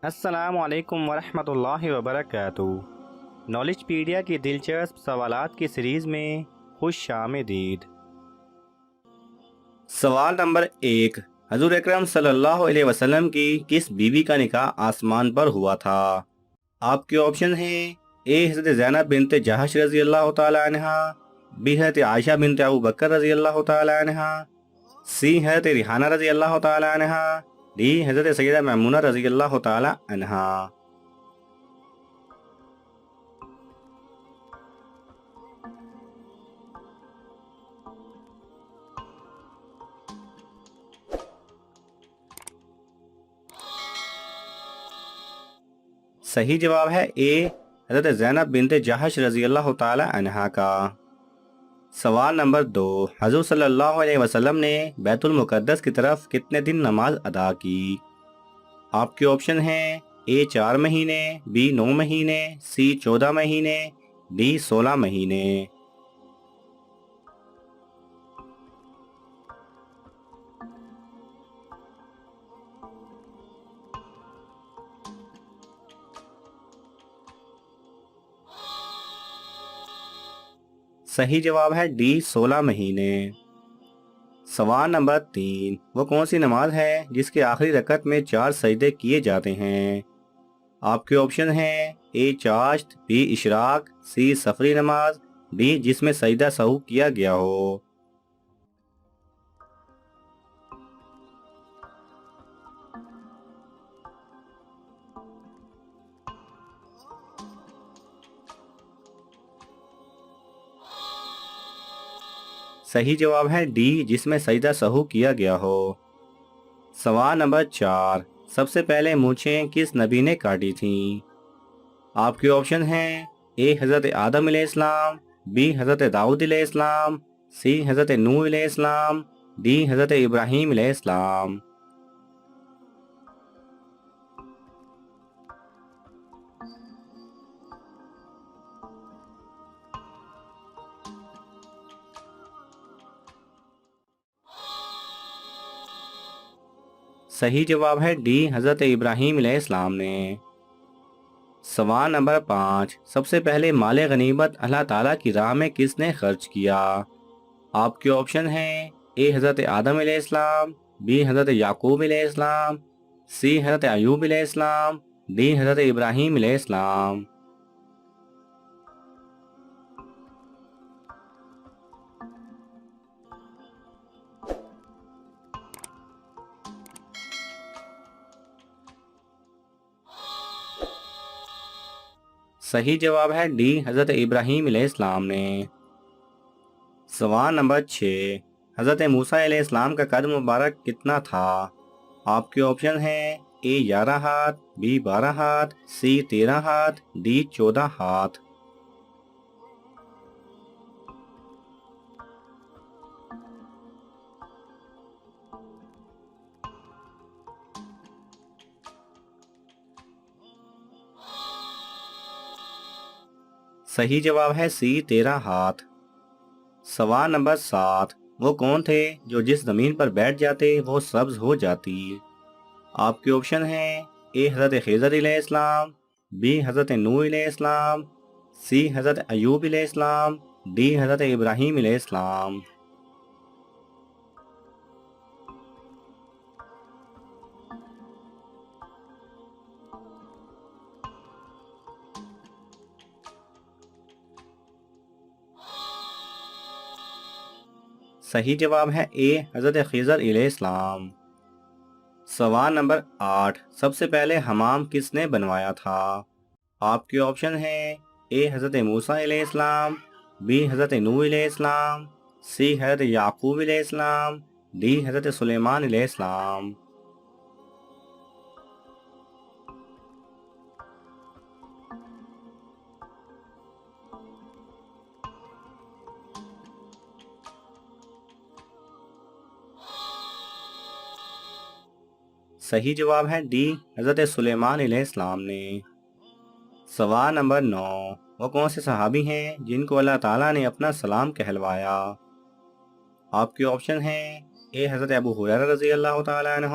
السلام علیکم ورحمۃ اللہ وبرکاتہ۔ نالج پیڈیا کی دلچسپ سوالات کی سیریز میں خوش آمدید۔ سوال نمبر 1، حضور اکرم صلی اللہ علیہ وسلم کی کس بیوی کا نکاح آسمان پر ہوا تھا؟ آپ کے آپشن ہیں: اے حضرت زینب بنت جہش رضی اللہ تعالی عنہ، بی حضرت عائشہ بنت ابو بکر رضی اللہ تعالی عنہ، سی حضرت ریحانہ رضی اللہ تعالی عنہ، ڈی حضرت سیدہ میمونہ رضی اللہ تعالی عنہ۔ صحیح جواب ہے اے حضرت زینب بنت جہش رضی اللہ تعالی عنہا کا۔ سوال نمبر 2، حضور صلی اللہ علیہ وسلم نے بیت المقدس کی طرف کتنے دن نماز ادا کی؟ آپ کے آپشن ہیں: اے 4 مہینے، بی 9 مہینے، سی 14 مہینے، ڈی 16 مہینے۔ صحیح جواب ہے ڈی 16 مہینے۔ سوال نمبر 3، وہ کون سی نماز ہے جس کے آخری رکعت میں 4 سجدے کیے جاتے ہیں؟ آپ کے آپشن ہیں: اے چاشت، بی اشراق، سی سفری نماز، ڈی جس میں سجدہ سہو کیا گیا ہو۔ صحیح جواب ہے ڈی جس میں سجدہ سہو کیا گیا ہو۔ سوال نمبر 4، سب سے پہلے مونچھیں کس نبی نے کاٹی تھیں؟ آپ کے آپشن ہیں: اے حضرت آدم علیہ السلام، بی حضرت داؤد علیہ السلام، سی حضرت نوح علیہ السلام، ڈی حضرت ابراہیم علیہ السلام۔ صحیح جواب ہے ڈی حضرت ابراہیم علیہ السلام نے۔ سوال نمبر 5، سب سے پہلے مال غنیمت اللہ تعالیٰ کی راہ میں کس نے خرچ کیا؟ آپ کے آپشن ہیں: اے حضرت آدم علیہ السلام، بی حضرت یعقوب علیہ السلام، سی حضرت ایوب علیہ السلام، ڈی حضرت ابراہیم علیہ السلام۔ صحیح جواب ہے ڈی حضرت ابراہیم علیہ السلام نے۔ سوال نمبر 6، حضرت موسیٰ علیہ السلام کا قد مبارک کتنا تھا؟ آپ کے آپشن ہیں: اے 11 ہاتھ، بی 12 ہاتھ، سی 13 ہاتھ، ڈی 14 ہاتھ۔ صحیح جواب ہے سی 13 ہاتھ۔ سوال نمبر 7، وہ کون تھے جو جس زمین پر بیٹھ جاتے وہ سبز ہو جاتی؟ آپ کے آپشن ہیں: اے حضرت خضر علیہ السلام، بی حضرت نوح علیہ السلام، سی حضرت ایوب علیہ السلام، ڈی حضرت ابراہیم علیہ السلام۔ صحیح جواب ہے اے حضرت خضر علیہ السلام۔ سوال نمبر 8، سب سے پہلے حمام کس نے بنوایا تھا؟ آپ کے آپشن ہیں: اے حضرت موسیٰ علیہ السلام، بی حضرت نوح علیہ السلام، سی حضرت یعقوب علیہ السلام، ڈی حضرت سلیمان علیہ السلام۔ صحیح جواب ہے ڈی حضرت سلیمان علیہ السلام نے۔ سوال نمبر 9، وہ کون سے صحابی ہیں جن کو اللہ تعالیٰ نے اپنا سلام کہلوایا؟ آپ کے آپشن ہیں: اے حضرت ابو ہریرہ رضی اللہ تعالیٰ عنہ،